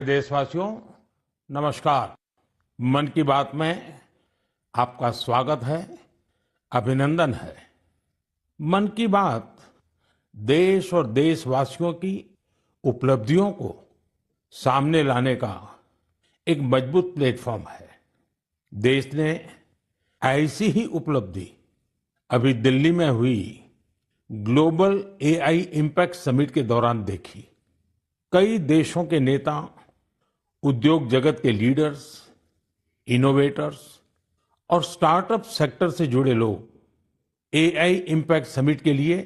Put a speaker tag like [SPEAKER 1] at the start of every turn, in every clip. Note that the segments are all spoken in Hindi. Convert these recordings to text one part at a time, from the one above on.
[SPEAKER 1] देशवासियों, नमस्कार। मन की बात में आपका स्वागत है, अभिनंदन है। मन की बात देश और देशवासियों की उपलब्धियों को सामने लाने का एक मजबूत प्लेटफॉर्म है। देश ने ऐसी ही उपलब्धि अभी दिल्ली में हुई ग्लोबल एआई इम्पैक्ट समिट के दौरान देखी। कई देशों के नेता, उद्योग जगत के लीडर्स, इनोवेटर्स और स्टार्टअप सेक्टर से जुड़े लोग एआई इम्पैक्ट समिट के लिए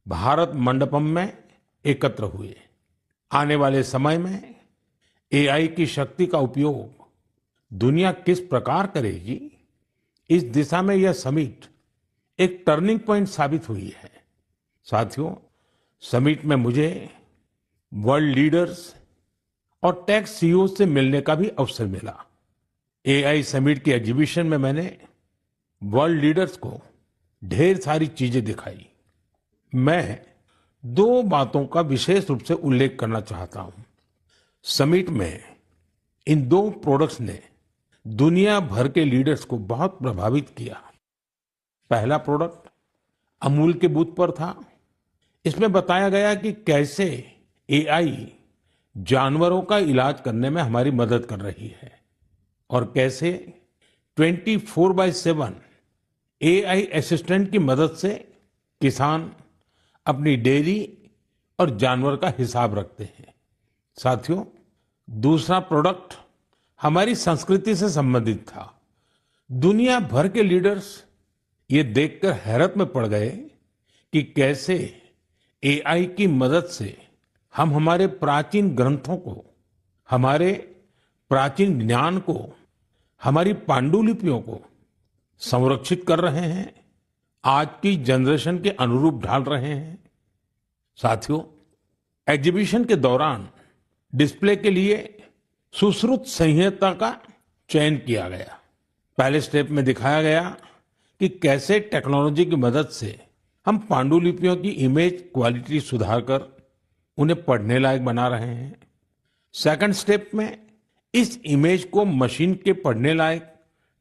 [SPEAKER 1] भारत मंडपम में एकत्र हुए। आने वाले समय में एआई की शक्ति का उपयोग दुनिया किस प्रकार करेगी, इस दिशा में यह समिट एक टर्निंग पॉइंट साबित हुई है। साथियों, समिट में मुझे वर्ल्ड लीडर्स और टेक सीईओ से मिलने का भी अवसर मिला। एआई समिट की एग्जीबिशन में मैंने वर्ल्ड लीडर्स को ढेर सारी चीजें दिखाई। मैं दो बातों का विशेष रूप से उल्लेख करना चाहता हूं। समिट में इन दो प्रोडक्ट्स ने दुनिया भर के लीडर्स को बहुत प्रभावित किया। पहला प्रोडक्ट अमूल के बूथ पर था। इसमें बताया गया कि कैसे एआई जानवरों का इलाज करने में हमारी मदद कर रही है और कैसे 24/7 एआई असिस्टेंट की मदद से किसान अपनी डेयरी और जानवर का हिसाब रखते हैं। साथियों, दूसरा प्रोडक्ट हमारी संस्कृति से संबंधित था। दुनिया भर के लीडर्स ये देखकर हैरत में पड़ गए कि कैसे एआई की मदद से हम हमारे प्राचीन ग्रंथों को, हमारे प्राचीन ज्ञान को, हमारी पांडुलिपियों को संरक्षित कर रहे हैं, आज की जनरेशन के अनुरूप ढाल रहे हैं। साथियों, एग्जीबिशन के दौरान डिस्प्ले के लिए सुश्रुत संहिता का चयन किया गया। पहले स्टेप में दिखाया गया कि कैसे टेक्नोलॉजी की मदद से हम पांडुलिपियों की इमेज क्वालिटी सुधारकर उन्हें पढ़ने लायक बना रहे हैं। सेकंड स्टेप में इस इमेज को मशीन के पढ़ने लायक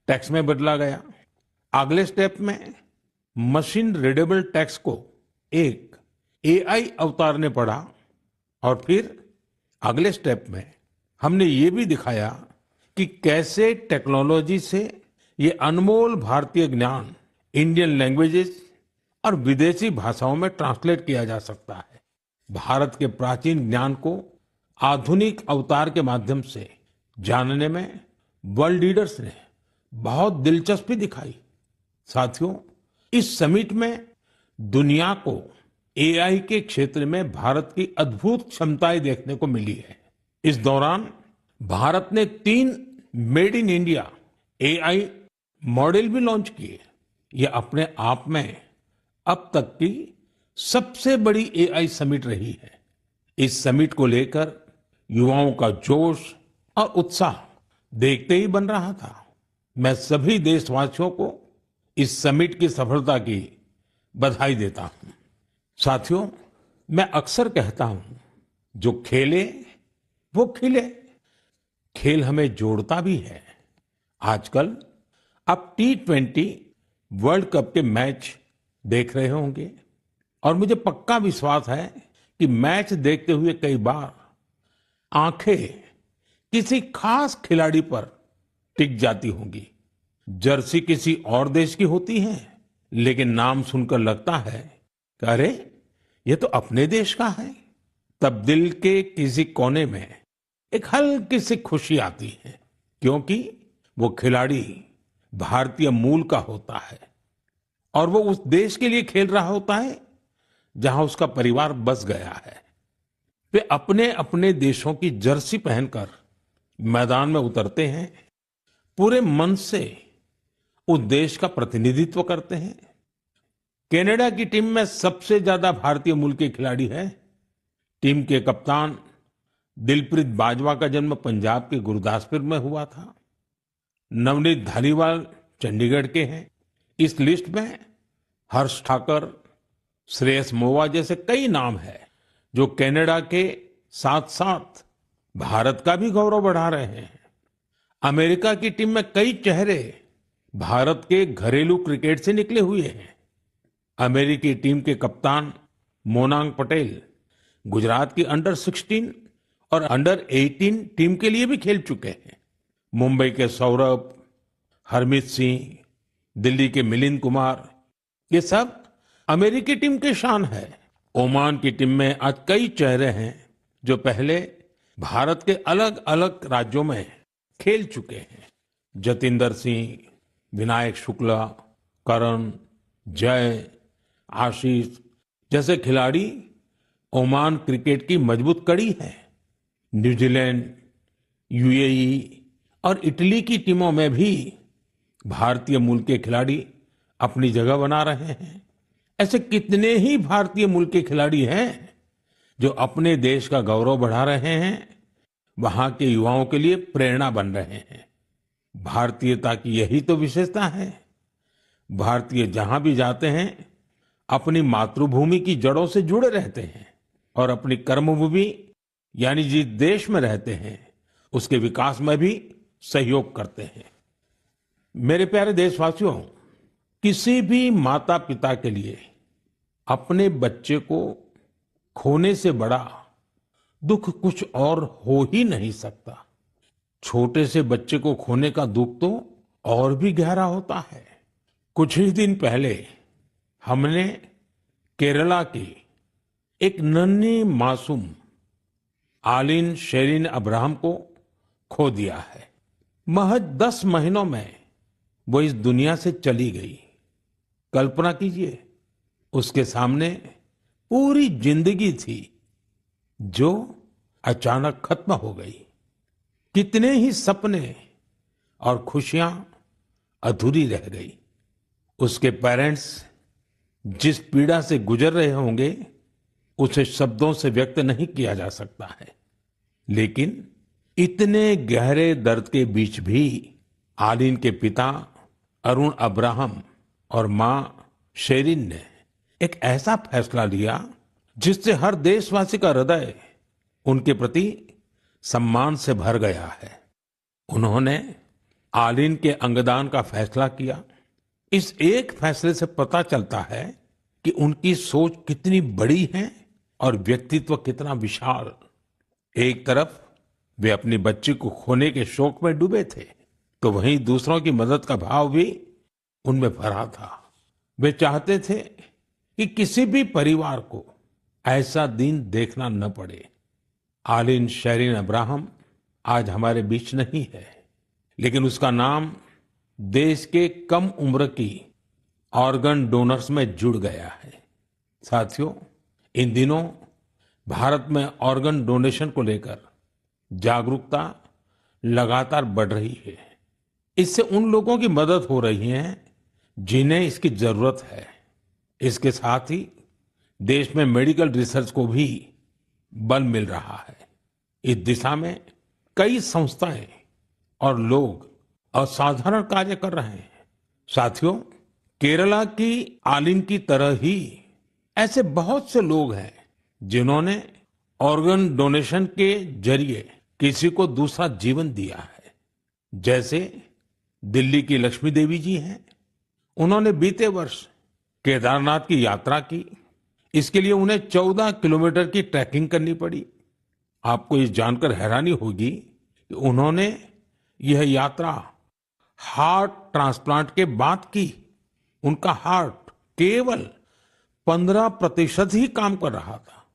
[SPEAKER 1] टेक्स्ट में बदला गया। अगले स्टेप में मशीन रीडेबल टेक्स्ट को एक एआई अवतार ने पढ़ा और फिर अगले स्टेप में हमने ये भी दिखाया कि कैसे टेक्नोलॉजी से ये अनमोल भारतीय ज्ञान इंडियन लैंग्वेजेस और विदेशी भाषाओं में ट्रांसलेट किया जा सकता है। भारत के प्राचीन ज्ञान को आधुनिक अवतार के माध्यम से जानने में वर्ल्ड लीडर्स ने बहुत दिलचस्पी दिखाई। साथियों, इस समिट में दुनिया को एआई के क्षेत्र में भारत की अद्भुत क्षमताएं देखने को मिली है। इस दौरान भारत ने 3 made in India AI model भी लॉन्च किए। ये अपने आप में अब तक की सबसे बड़ी एआई समिट रही है। इस समिट को लेकर युवाओं का जोश और उत्साह देखते ही बन रहा था। मैं सभी देशवासियों को इस समिट की सफलता की बधाई देता हूं। साथियों, मैं अक्सर कहता हूं, जो खेले वो खिले। खेल हमें जोड़ता भी है। आजकल आप T20 वर्ल्ड कप के मैच देख रहे होंगे और मुझे पक्का विश्वास है कि मैच देखते हुए कई बार आंखें किसी खास खिलाड़ी पर टिक जाती होंगी। जर्सी किसी और देश की होती है, लेकिन नाम सुनकर लगता है कि अरे, ये तो अपने देश का है। तब दिल के किसी कोने में एक हल्की सी खुशी आती है, क्योंकि वो खिलाड़ी भारतीय मूल का होता है और वो उस देश के लिए खेल रहा होता है जहां उसका परिवार बस गया है। वे अपने अपने देशों की जर्सी पहनकर मैदान में उतरते हैं, पूरे मन से उस देश का प्रतिनिधित्व करते हैं। कनाडा की टीम में सबसे ज्यादा भारतीय मूल के खिलाड़ी हैं। टीम के कप्तान दिलप्रीत बाजवा का जन्म पंजाब के गुरदासपुर में हुआ था। नवनीत धालीवाल चंडीगढ़ के हैं। इस लिस्ट में हर्ष ठाकर, श्रेयस मोवा जैसे कई नाम हैं जो कनाडा के साथ साथ भारत का भी गौरव बढ़ा रहे हैं। अमेरिका की टीम में कई चेहरे भारत के घरेलू क्रिकेट से निकले हुए हैं। अमेरिकी टीम के कप्तान मोनांग पटेल गुजरात की अंडर 16 और अंडर 18 टीम के लिए भी खेल चुके हैं। मुंबई के सौरभ, हरमीत सिंह, दिल्ली के मिलिंद कुमार, ये सब अमेरिकी टीम के शान है। ओमान की टीम में आज कई चेहरे हैं जो पहले भारत के अलग अलग राज्यों में खेल चुके हैं। जतिंदर सिंह, विनायक शुक्ला, करण, जय, आशीष जैसे खिलाड़ी ओमान क्रिकेट की मजबूत कड़ी है। न्यूजीलैंड, यूएई और इटली की टीमों में भी भारतीय मूल के खिलाड़ी अपनी जगह बना रहे हैं। ऐसे कितने ही भारतीय मूल के खिलाड़ी हैं जो अपने देश का गौरव बढ़ा रहे हैं, वहां के युवाओं के लिए प्रेरणा बन रहे हैं। भारतीयता की यही तो विशेषता है। भारतीय जहां भी जाते हैं अपनी मातृभूमि की जड़ों से जुड़े रहते हैं और अपनी कर्मभूमि यानी जिस देश में रहते हैं उसके विकास में भी सहयोग करते हैं। मेरे प्यारे देशवासियों, किसी भी माता पिता के लिए अपने बच्चे को खोने से बड़ा दुख कुछ और हो ही नहीं सकता। छोटे से बच्चे को खोने का दुख तो और भी गहरा होता है। कुछ ही दिन पहले हमने केरला की एक नन्ही मासूम आलिन शेरिन अब्राहम को खो दिया है। महज 10 महीनों में वो इस दुनिया से चली गई। कल्पना कीजिए, उसके सामने पूरी जिंदगी थी जो अचानक खत्म हो गई। कितने ही सपने और खुशियां अधूरी रह गई। उसके पेरेंट्स जिस पीड़ा से गुजर रहे होंगे उसे शब्दों से व्यक्त नहीं किया जा सकता है। लेकिन इतने गहरे दर्द के बीच भी आलिन के पिता अरुण अब्राहम और मां शेरिन ने एक ऐसा फैसला लिया जिससे हर देशवासी का हृदय उनके प्रति सम्मान से भर गया है। उन्होंने आलिन के अंगदान का फैसला किया। इस एक फैसले से पता चलता है कि उनकी सोच कितनी बड़ी है और व्यक्तित्व कितना विशाल। एक तरफ वे अपनी बच्ची को खोने के शोक में डूबे थे, तो वहीं दूसरों की मदद का भाव भी उनमें भरा था। वे चाहते थे कि किसी भी परिवार को ऐसा दिन देखना न पड़े। आलिन शेरिन अब्राहम आज हमारे बीच नहीं है, लेकिन उसका नाम देश के कम उम्र की ऑर्गन डोनर्स में जुड़ गया है। साथियों, इन दिनों भारत में ऑर्गन डोनेशन को लेकर जागरूकता लगातार बढ़ रही है। इससे उन लोगों की मदद हो रही है जिन्हें इसकी जरूरत है। इसके साथ ही देश में मेडिकल रिसर्च को भी बल मिल रहा है। इस दिशा में कई संस्थाएं और लोग असाधारण कार्य कर रहे हैं। साथियों, केरला की आलिन की तरह ही ऐसे बहुत से लोग हैं जिन्होंने ऑर्गन डोनेशन के जरिए किसी को दूसरा जीवन दिया है। जैसे दिल्ली की लक्ष्मी देवी जी हैं। उन्होंने बीते वर्ष केदारनाथ की यात्रा की। इसके लिए उन्हें 14 किलोमीटर की ट्रैकिंग करनी पड़ी। आपको ये जानकर हैरानी होगी कि उन्होंने यह यात्रा हार्ट ट्रांसप्लांट के बाद की। उनका हार्ट केवल 15% ही काम कर रहा था।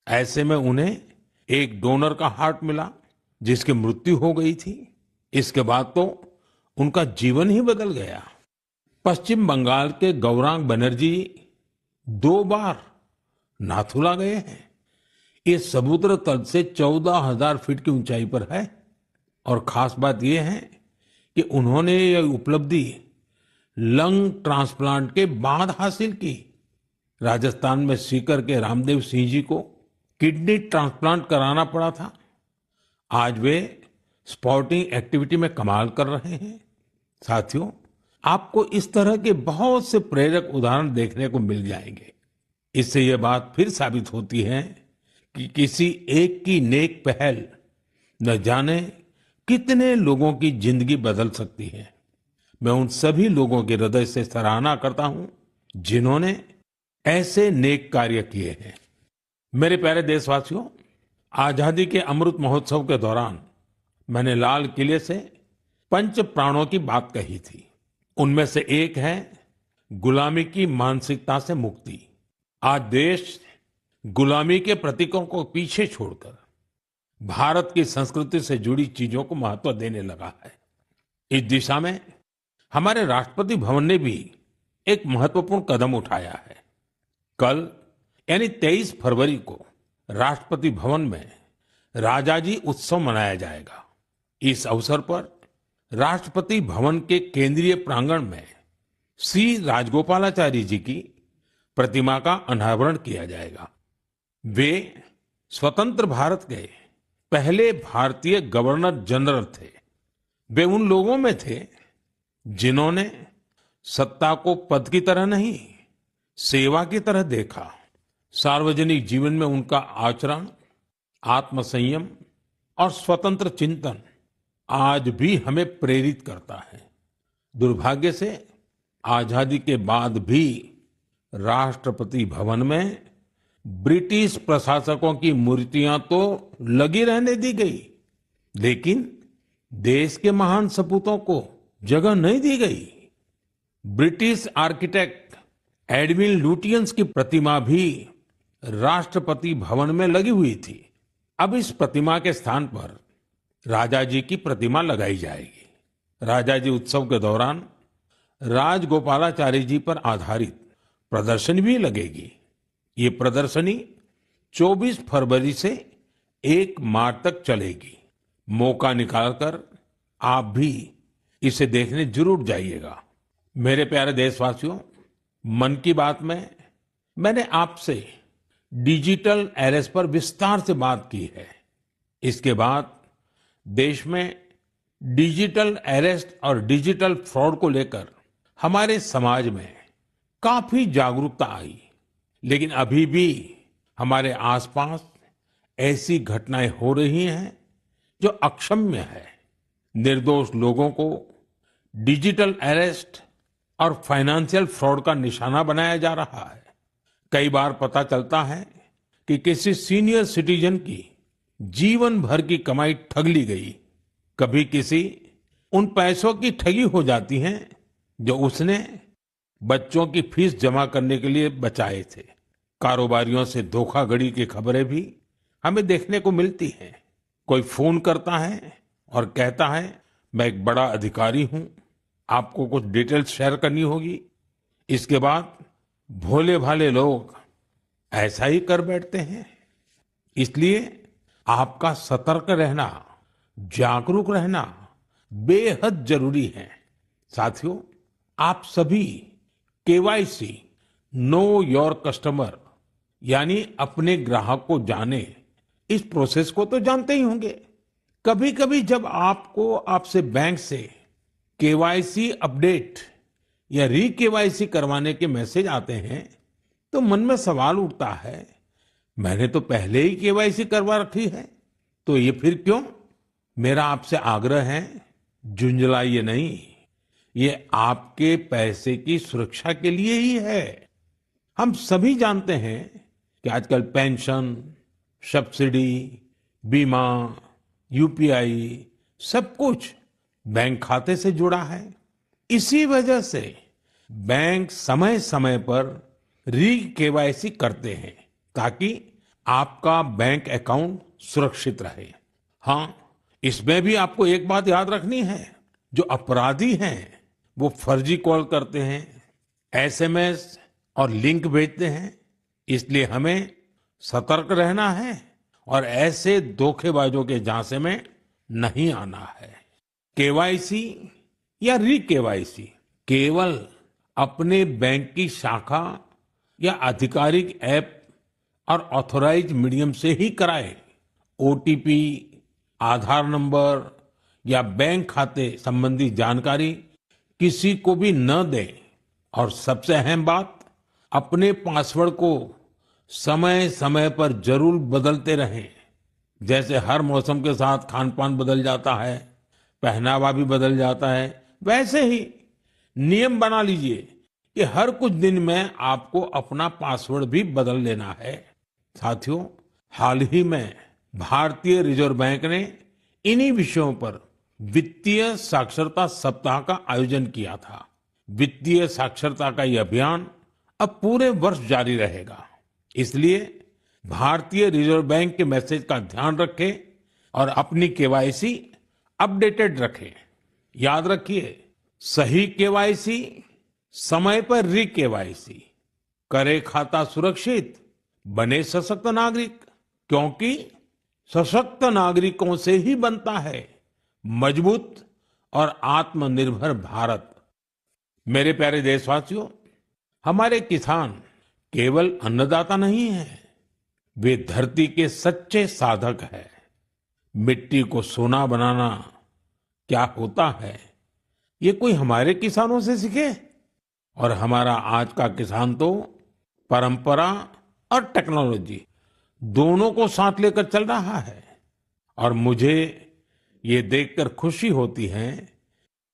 [SPEAKER 1] ऐसे में उन्हें एक डोनर का हार्ट मिला जिसकी मृत्यु हो गई थी। इसके बाद तो उनका जीवन ही बदल गया। पश्चिम बंगाल के गौरांग बनर्जी 2 बार नाथुला गए हैं। ये समुद्र तल से 14,000 फीट की ऊंचाई पर है। और खास बात यह है कि उन्होंने यह उपलब्धि लंग ट्रांसप्लांट के बाद हासिल की। राजस्थान में सीकर के रामदेव सिंह जी को किडनी ट्रांसप्लांट कराना पड़ा था। आज वे स्पोर्टिंग एक्टिविटी में कमाल कर रहे हैं। साथियों, आपको इस तरह के बहुत से प्रेरक उदाहरण देखने को मिल जाएंगे। इससे यह बात फिर साबित होती है कि किसी एक की नेक पहल न जाने कितने लोगों की जिंदगी बदल सकती है। मैं उन सभी लोगों की हृदय से सराहना करता हूं जिन्होंने ऐसे नेक कार्य किए हैं। मेरे प्यारे देशवासियों, आजादी के अमृत महोत्सव के दौरान मैंने लाल किले से पंच प्राणों की बात कही थी। उनमें से एक है गुलामी की मानसिकता से मुक्ति। आज देश गुलामी के प्रतीकों को पीछे छोड़कर भारत की संस्कृति से जुड़ी चीजों को महत्व देने लगा है। इस दिशा में हमारे राष्ट्रपति भवन ने भी एक महत्वपूर्ण कदम उठाया है। कल यानी 23 फरवरी को राष्ट्रपति भवन में राजाजी उत्सव मनाया जाएगा। इस अवसर पर राष्ट्रपति भवन के केंद्रीय प्रांगण में श्री राजगोपालाचारी जी की प्रतिमा का अनावरण किया जाएगा। वे स्वतंत्र भारत के पहले भारतीय गवर्नर जनरल थे। वे उन लोगों में थे जिन्होंने सत्ता को पद की तरह नहीं, सेवा की तरह देखा। सार्वजनिक जीवन में उनका आचरण, आत्मसंयम और स्वतंत्र चिंतन आज भी हमें प्रेरित करता है। दुर्भाग्य से आजादी के बाद भी राष्ट्रपति भवन में ब्रिटिश प्रशासकों की मूर्तियां तो लगी रहने दी गई, लेकिन देश के महान सपूतों को जगह नहीं दी गई। ब्रिटिश आर्किटेक्ट एडविन लुटियंस की प्रतिमा भी राष्ट्रपति भवन में लगी हुई थी। अब इस प्रतिमा के स्थान पर राजाजी की प्रतिमा लगाई जाएगी। राजाजी उत्सव के दौरान राजगोपालाचारी जी पर आधारित प्रदर्शनी भी लगेगी। ये प्रदर्शनी 24 फरवरी से 1 मार्च तक चलेगी। मौका निकालकर आप भी इसे देखने जरूर जाइएगा। मेरे प्यारे देशवासियों, मन की बात में मैंने आपसे डिजिटल अरेस्ट पर विस्तार से बात की है। इसके बाद देश में डिजिटल अरेस्ट और डिजिटल फ्रॉड को लेकर हमारे समाज में काफी जागरूकता आई, लेकिन अभी भी हमारे आसपास ऐसी घटनाएं हो रही हैं जो अक्षम्य है। निर्दोष लोगों को डिजिटल अरेस्ट और फाइनेंशियल फ्रॉड का निशाना बनाया जा रहा है। कई बार पता चलता है कि किसी सीनियर सिटीजन की जीवन भर की कमाई ठग ली गई। कभी किसी उन पैसों की ठगी हो जाती है जो उसने बच्चों की फीस जमा करने के लिए बचाए थे। कारोबारियों से धोखाधड़ी की खबरें भी हमें देखने को मिलती हैं। कोई फोन करता है और कहता है, मैं एक बड़ा अधिकारी हूं, आपको कुछ डिटेल्स शेयर करनी होगी। इसके बाद भोले भाले लोग ऐसा ही कर बैठते हैं। इसलिए आपका सतर्क रहना, जागरूक रहना बेहद जरूरी है। साथियों, आप सभी केवाईसी नो योर कस्टमर यानी अपने ग्राहक को जाने, इस प्रोसेस को तो जानते ही होंगे। कभी कभी जब आपसे बैंक से केवाईसी अपडेट या री केवाईसी करवाने के मैसेज आते हैं तो मन में सवाल उठता है, मैंने तो पहले ही केवाईसी करवा रखी है, तो ये फिर क्यों? मेरा आपसे आग्रह है, झुंझलाइए नहीं। ये आपके पैसे की सुरक्षा के लिए ही है। हम सभी जानते हैं कि आजकल पेंशन, सब्सिडी, बीमा, यूपीआई सब कुछ बैंक खाते से जुड़ा है। इसी वजह से बैंक समय समय पर री केवाईसी करते हैं ताकि आपका बैंक अकाउंट सुरक्षित रहे। हाँ, इसमें भी आपको एक बात याद रखनी है, जो अपराधी हैं वो फर्जी कॉल करते हैं, एसएमएस और लिंक भेजते हैं। इसलिए हमें सतर्क रहना है और ऐसे धोखेबाजों के झांसे में नहीं आना है। केवाईसी या री केवाईसी केवल अपने बैंक की शाखा या आधिकारिक ऐप और ऑथराइज्ड मीडियम से ही कराएं। ओटीपी, आधार नंबर या बैंक खाते संबंधी जानकारी किसी को भी न दें। और सबसे अहम बात, अपने पासवर्ड को समय समय पर जरूर बदलते रहें। जैसे हर मौसम के साथ खान पान बदल जाता है, पहनावा भी बदल जाता है, वैसे ही नियम बना लीजिए कि हर कुछ दिन में आपको अपना पासवर्ड भी बदल लेना है। साथियों, हाल ही में भारतीय रिजर्व बैंक ने इन्हीं विषयों पर वित्तीय साक्षरता सप्ताह का आयोजन किया था। वित्तीय साक्षरता का ये अभियान अब पूरे वर्ष जारी रहेगा। इसलिए भारतीय रिजर्व बैंक के मैसेज का ध्यान रखें और अपनी केवाईसी अपडेटेड रखें। याद रखिए, सही केवाईसी, समय पर री केवाईसी, करे खाता सुरक्षित, बने सशक्त नागरिक, क्योंकि सशक्त नागरिकों से ही बनता है मजबूत और आत्मनिर्भर भारत। मेरे प्यारे देशवासियों, हमारे किसान केवल अन्नदाता नहीं हैं, वे धरती के सच्चे साधक हैं। मिट्टी को सोना बनाना क्या होता है, ये कोई हमारे किसानों से सीखे। और हमारा आज का किसान तो परंपरा और टेक्नोलॉजी दोनों को साथ लेकर चल रहा है। और मुझे ये देखकर खुशी होती है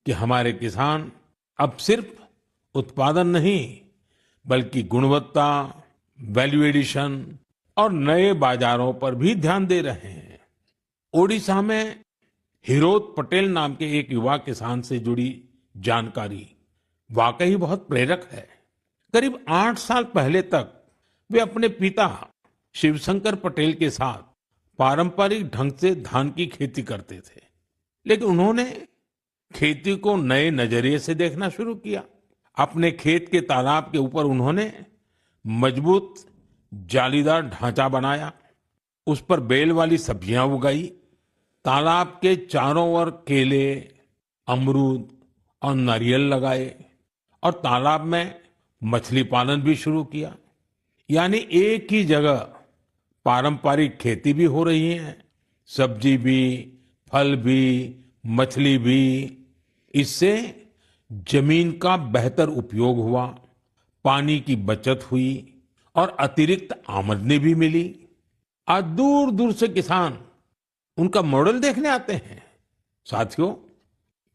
[SPEAKER 1] कि हमारे किसान अब सिर्फ उत्पादन नहीं, बल्कि गुणवत्ता, वैल्यू एडिशन और नए बाजारों पर भी ध्यान दे रहे हैं। ओडिशा में हिरोत पटेल नाम के एक युवा किसान से जुड़ी जानकारी वाकई बहुत प्रेरक है। करीब 8 साल पहले तक वे अपने पिता शिवशंकर पटेल के साथ पारंपरिक ढंग से धान की खेती करते थे, लेकिन उन्होंने खेती को नए नजरिए से देखना शुरू किया। अपने खेत के तालाब के ऊपर उन्होंने मजबूत जालीदार ढांचा बनाया, उस पर बेल वाली सब्जियां उगाई, तालाब के चारों ओर केले, अमरूद और नारियल लगाए और तालाब में मछली पालन भी शुरू किया। यानी एक ही जगह पारंपरिक खेती भी हो रही है, सब्जी भी, फल भी, मछली भी। इससे जमीन का बेहतर उपयोग हुआ, पानी की बचत हुई और अतिरिक्त आमदनी भी मिली। आज दूर दूर से किसान उनका मॉडल देखने आते हैं। साथियों,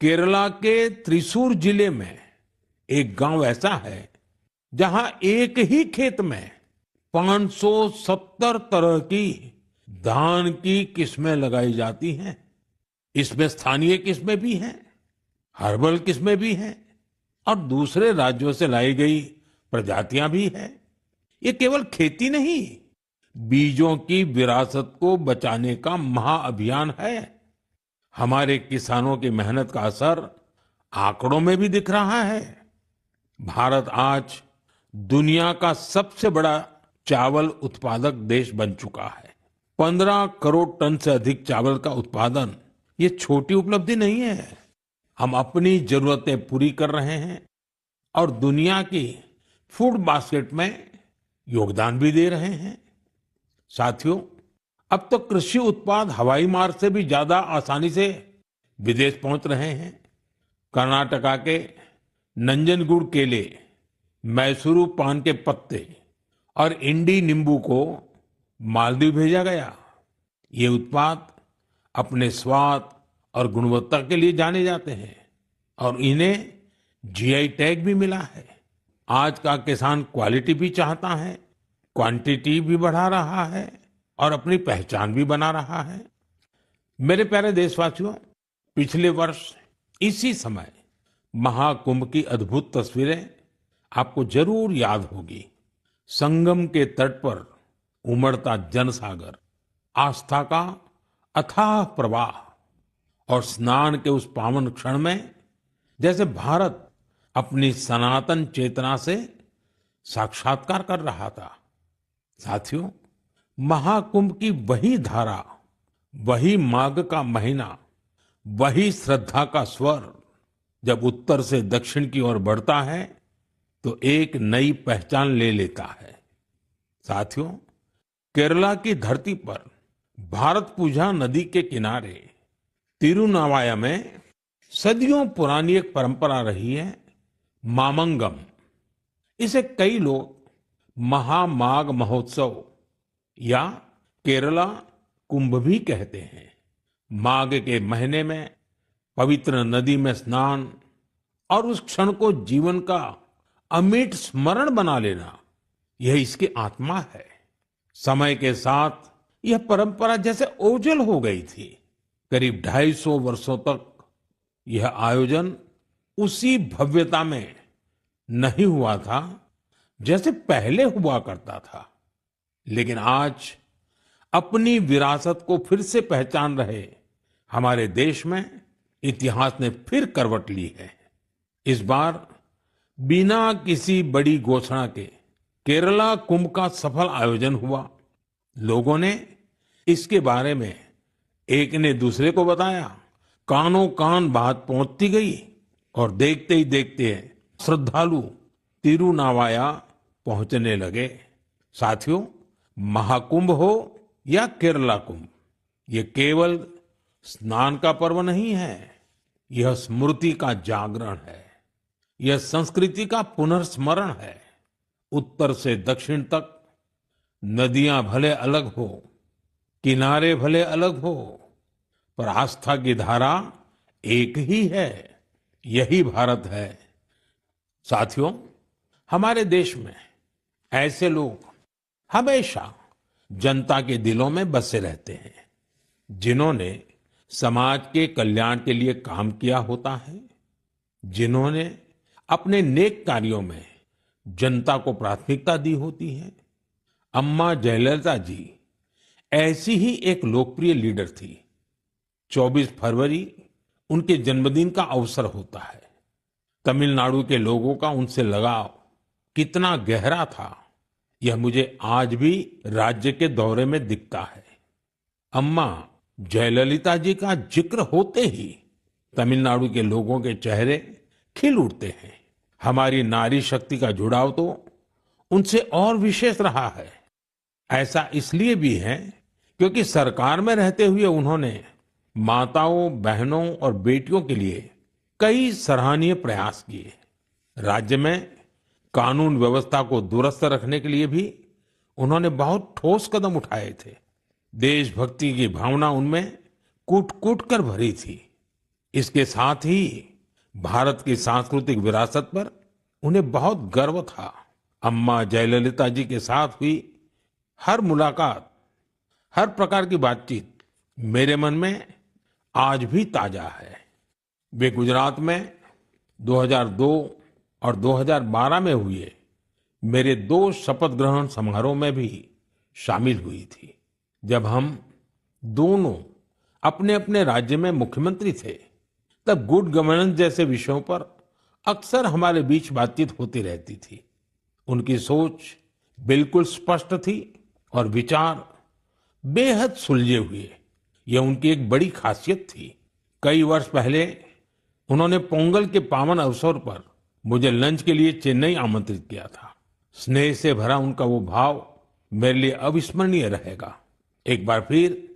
[SPEAKER 1] केरला के त्रिशूर जिले में एक गांव ऐसा है जहां एक ही खेत में 570 तरह की धान की किस्में लगाई जाती हैं। इसमें स्थानीय किस्में भी हैं, हर्बल किस्में भी हैं और दूसरे राज्यों से लाई गई प्रजातियां भी हैं। ये केवल खेती नहीं, बीजों की विरासत को बचाने का महाअभियान है। हमारे किसानों की मेहनत का असर आंकड़ों में भी दिख रहा है। भारत आज दुनिया का सबसे बड़ा चावल उत्पादक देश बन चुका है। 15 करोड़ टन से अधिक चावल का उत्पादन, ये छोटी उपलब्धि नहीं है। हम अपनी जरूरतें पूरी कर रहे हैं और दुनिया की फूड बास्केट में योगदान भी दे रहे हैं। साथियों, अब तो कृषि उत्पाद हवाई मार्ग से भी ज्यादा आसानी से विदेश पहुंच रहे हैं। कर्नाटका के नंजनगुड केले, मैसूरू पान के पत्ते और इंडी नींबू को मालदीव भेजा गया। ये उत्पाद अपने स्वाद और गुणवत्ता के लिए जाने जाते हैं और इन्हें जीआई टैग भी मिला है। आज का किसान क्वालिटी भी चाहता है, क्वांटिटी भी बढ़ा रहा है और अपनी पहचान भी बना रहा है। मेरे प्यारे देशवासियों, पिछले वर्ष इसी समय महाकुंभ की अद्भुत तस्वीरें आपको जरूर याद होगी। संगम के तट पर उमड़ता जनसागर, आस्था का अथाह प्रवाह और स्नान के उस पावन क्षण में जैसे भारत अपनी सनातन चेतना से साक्षात्कार कर रहा था। साथियों, महाकुंभ की वही धारा, वही माघ का महीना, वही श्रद्धा का स्वर जब उत्तर से दक्षिण की ओर बढ़ता है तो एक नई पहचान ले लेता है। साथियों, केरला की धरती पर भारत पूजा नदी के किनारे तिरुनावाया में सदियों पुरानी एक परंपरा रही है, मामंगम। इसे कई लोग महामाघ महोत्सव या केरला कुंभ भी कहते हैं। माघ के महीने में पवित्र नदी में स्नान और उस क्षण को जीवन का अमिट स्मरण बना लेना, यह इसकी आत्मा है। समय के साथ यह परंपरा जैसे ओझल हो गई थी। करीब 250 वर्षों तक यह आयोजन उसी भव्यता में नहीं हुआ था जैसे पहले हुआ करता था। लेकिन आज अपनी विरासत को फिर से पहचान रहे हमारे देश में इतिहास ने फिर करवट ली है। इस बार बिना किसी बड़ी घोषणा के केरला कुंभ का सफल आयोजन हुआ। लोगों ने इसके बारे में एक ने दूसरे को बताया, कानों कान बात पहुंचती गई और देखते ही देखते श्रद्धालु तिरुनावाया पहुंचने लगे। साथियों, महाकुंभ हो या केरला कुंभ, ये केवल स्नान का पर्व नहीं है, यह स्मृति का जागरण है, यह संस्कृति का पुनर्स्मरण है। उत्तर से दक्षिण तक नदियां भले अलग हो, किनारे भले अलग हो, पर आस्था की धारा एक ही है, यही भारत है। साथियों, हमारे देश में ऐसे लोग हमेशा जनता के दिलों में बसे रहते हैं, जिन्होंने समाज के कल्याण के लिए काम किया होता है, जिन्होंने अपने नेक कार्यों में जनता को प्राथमिकता दी होती है। अम्मा जयललिता जी ऐसी ही एक लोकप्रिय लीडर थी। 24 फरवरी उनके जन्मदिन का अवसर होता है। तमिलनाडु के लोगों का उनसे लगाव कितना गहरा था, यह मुझे आज भी राज्य के दौरे में दिखता है। अम्मा जयललिता जी का जिक्र होते ही तमिलनाडु के लोगों के चेहरे खिल उठते हैं। हमारी नारी शक्ति का जुड़ाव तो उनसे और विशेष रहा है। ऐसा इसलिए भी है क्योंकि सरकार में रहते हुए उन्होंने माताओं, बहनों और बेटियों के लिए कई सराहनीय प्रयास किए। राज्य में कानून व्यवस्था को दुरुस्त रखने के लिए भी उन्होंने बहुत ठोस कदम उठाए थे। देशभक्ति की भावना उनमें कूट-कूट कर भरी थी। इसके साथ ही भारत की सांस्कृतिक विरासत पर उन्हें बहुत गर्व था। अम्मा जयललिता जी के साथ हुई हर मुलाकात, हर प्रकार की बातचीत मेरे मन में आज भी ताजा है। वे गुजरात में 2002 और 2012 में हुए मेरे 2 शपथ ग्रहण समारोह में भी शामिल हुई थी। जब हम दोनों अपने अपने राज्य में मुख्यमंत्री थे, तब गुड गवर्नेंस जैसे विषयों पर अक्सर हमारे बीच बातचीत होती रहती थी। उनकी सोच बिल्कुल स्पष्ट थी और विचार बेहद सुलझे हुए। यह उनकी एक बड़ी खासियत थी। कई वर्ष पहले उन्होंने पोंगल के पावन अवसर पर मुझे लंच के लिए चेन्नई आमंत्रित किया था। स्नेह से भरा उनका वो भाव मेरे लिए अविस्मरणीय रहेगा। एक बार फिर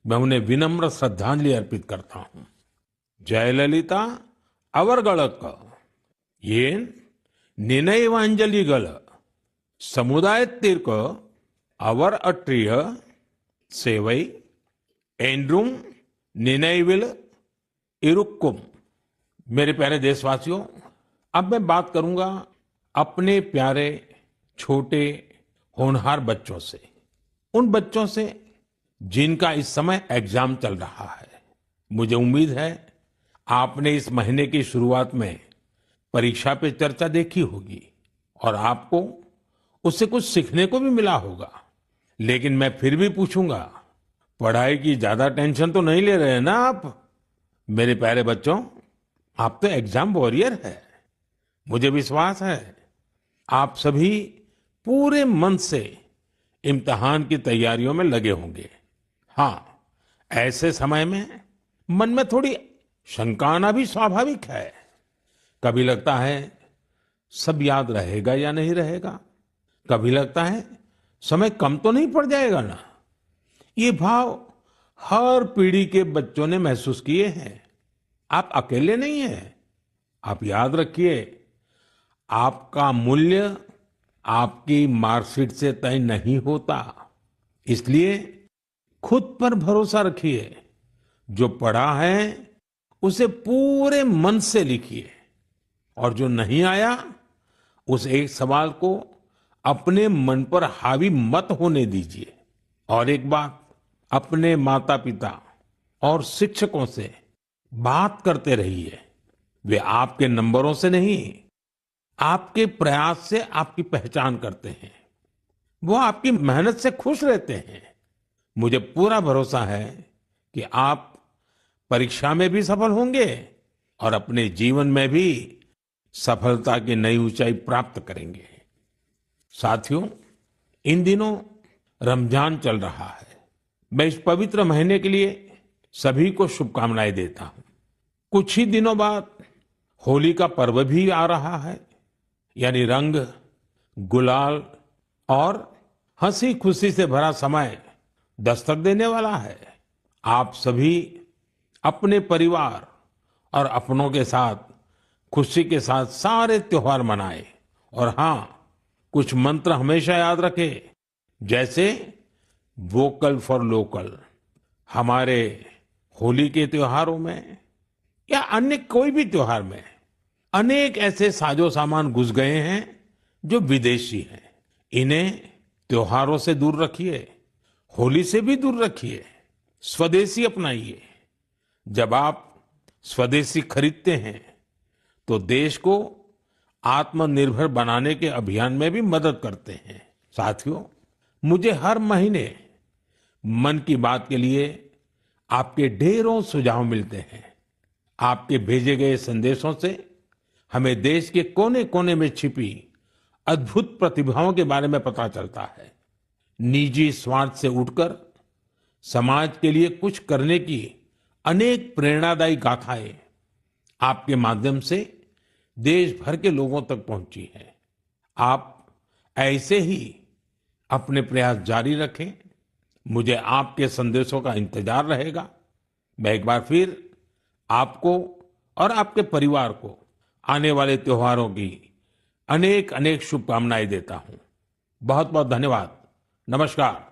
[SPEAKER 1] मैं उन्हें विनम्र श्रद्धांजलि अर्पित करता हूँ। जयललिता अवरगड़क येन निनयवांजलिगल समुदायत्तिर्क अवर अट्रिय सेवई एंड्रुम निनयविल इरुक्कुम। मेरे प्यारे देशवासियों, अब मैं बात करूंगा अपने प्यारे छोटे होनहार बच्चों से, उन बच्चों से जिनका इस समय एग्जाम चल रहा है। मुझे उम्मीद है आपने इस महीने की शुरुआत में परीक्षा पे चर्चा देखी होगी और आपको उससे कुछ सीखने को भी मिला होगा। लेकिन मैं फिर भी पूछूंगा, पढ़ाई की ज्यादा टेंशन तो नहीं ले रहे हैं ना आप? मेरे प्यारे बच्चों, आप तो एग्जाम वॉरियर है। मुझे विश्वास है आप सभी पूरे मन से इम्तिहान की तैयारियों में लगे होंगे। हाँ, ऐसे समय में मन में थोड़ी शंका आना भी स्वाभाविक है। कभी लगता है सब याद रहेगा या नहीं रहेगा, कभी लगता है समय कम तो नहीं पड़ जाएगा ना। ये भाव हर पीढ़ी के बच्चों ने महसूस किए हैं। आप अकेले नहीं हैं। आप याद रखिए, आपका मूल्य आपकी मार्कशीट से तय नहीं होता। इसलिए खुद पर भरोसा रखिए। जो पढ़ा है उसे पूरे मन से लिखिए और जो नहीं आया उस एक सवाल को अपने मन पर हावी मत होने दीजिए। और एक बात, अपने माता पिता और शिक्षकों से बात करते रहिए। वे आपके नंबरों से नहीं, आपके प्रयास से आपकी पहचान करते हैं। वो आपकी मेहनत से खुश रहते हैं। मुझे पूरा भरोसा है कि आप परीक्षा में भी सफल होंगे और अपने जीवन में भी सफलता की नई ऊंचाई प्राप्त करेंगे। साथियों, इन दिनों रमजान चल रहा है। मैं इस पवित्र महीने के लिए सभी को शुभकामनाएं देता हूं। कुछ ही दिनों बाद होली का पर्व भी आ रहा है, यानी रंग, गुलाल और हंसी खुशी से भरा समय दस्तक देने वाला है। आप सभी अपने परिवार और अपनों के साथ खुशी के साथ सारे त्योहार मनाएं। और हाँ, कुछ मंत्र हमेशा याद रखें, जैसे वोकल फॉर लोकल। हमारे होली के त्योहारों में या अन्य कोई भी त्योहार में अनेक ऐसे साजो सामान घुस गए हैं जो विदेशी हैं। इन्हें त्योहारों से दूर रखिए, होली से भी दूर रखिए, स्वदेशी अपनाइए। जब आप स्वदेशी खरीदते हैं तो देश को आत्मनिर्भर बनाने के अभियान में भी मदद करते हैं। साथियों, मुझे हर महीने मन की बात के लिए आपके ढेरों सुझाव मिलते हैं। आपके भेजे गए संदेशों से हमें देश के कोने कोने में छिपी अद्भुत प्रतिभाओं के बारे में पता चलता है। निजी स्वार्थ से उठकर समाज के लिए कुछ करने की अनेक प्रेरणादायी गाथाएं आपके माध्यम से देश भर के लोगों तक पहुंची हैं। आप ऐसे ही अपने प्रयास जारी रखें। मुझे आपके संदेशों का इंतजार रहेगा। मैं एक बार फिर आपको और आपके परिवार को आने वाले त्योहारों की अनेक अनेक शुभकामनाएं देता हूं। बहुत बहुत धन्यवाद। नमस्कार।